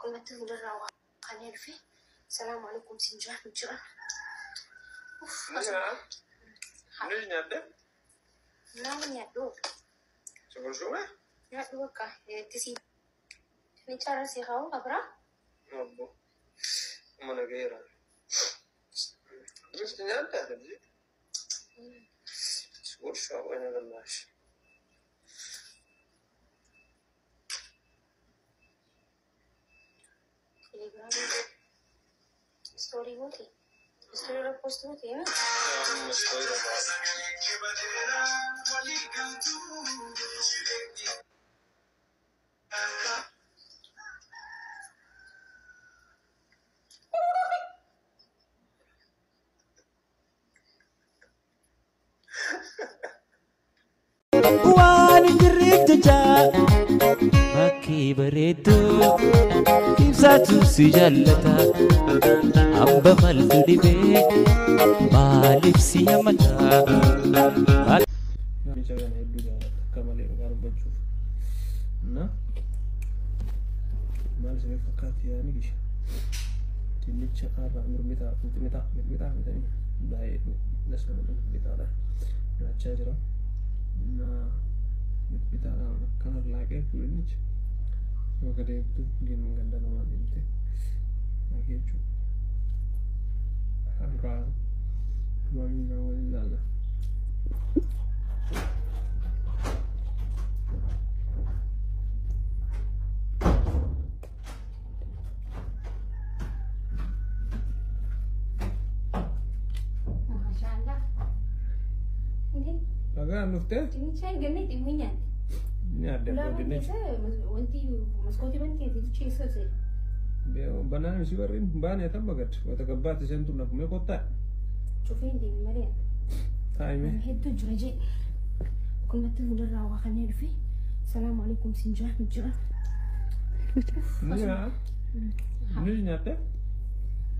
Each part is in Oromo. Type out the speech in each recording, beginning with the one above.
كنا تقول الروعة خلينا فيه. السلام عليكم سنجاح مجرى. نعم. نيجي نبدأ. نعم يا دوب. شو ما؟ يا دوب كه تسي. نيجي سي خاو أبرا. أبو. mana غيره. بس نبدأ هذي. شو أنا بالله. ستوري होती ستوري ला पोस्ट होती है ना story waan jirrit jaa makkii bareedu ibsaatu si jallata amba maltu dhibee maaliif si hamata bicara hedduu jaalata akka malee barbachuuf na maal isin fakkaatti yaani gish dinnicha arra mirmita baay'ee nasama mirmitaadha nyaachaa jira na mirmitaadhaan akkana laaqee dinnicha yoo gadeebtu ginu ganda namaa deemte laaqee jechuudha harkaa maayii naa waliin laala Lagaan dhuftee? Dinnicha ganne dhimmi nyaatti. Nyaadde Ulaa dinnicha. wanti maskootii bantii dinnicha eessa Banaan isi warrin baanee tan bagad wata gabbaatti isheen tun nafumee kottaa. cufee hin deemin malee. Taa'ime. Hedduu jira jee. Kunnatti hundarraa waa kanneen dhufe. Salaamu alaikum sinjaa jira. Ni nyaatte?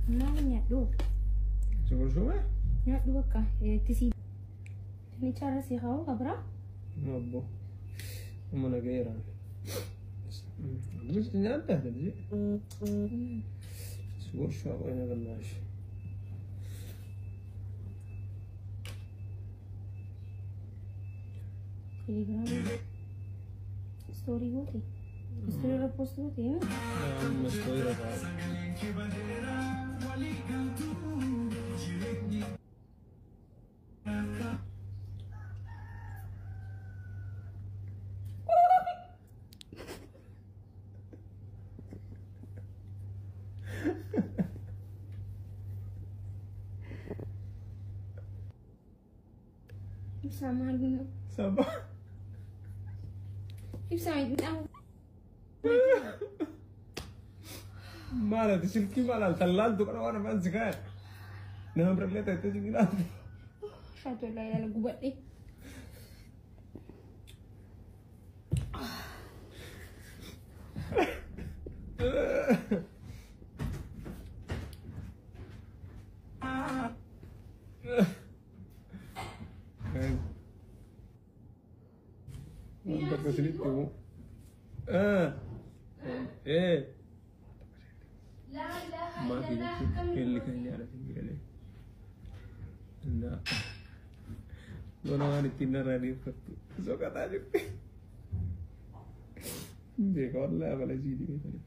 Nama nyaadhu. Shukurshume? Nyaadhu bakka tisii. Dinnicha irra si haa abra. Abbo. Mana geeraan. Mesti nyaatte tadi. Shukurshu apa ini benar? Story होती स्टोरी ला पोस्ट होती है ना Mesti rasa. sama lagi Sabar. bisa itu Mana tu silki mana talal tu kan orang fancy kan? Nama berleta itu juga. satu lagi lagu buat ni Mantap ke sini tu. Mati kelly kayaknya ada tinggi kali. Enggak. Orang ini Tinder ready satu. So kata aja. Dia kau lah kalau jadi ni tadi.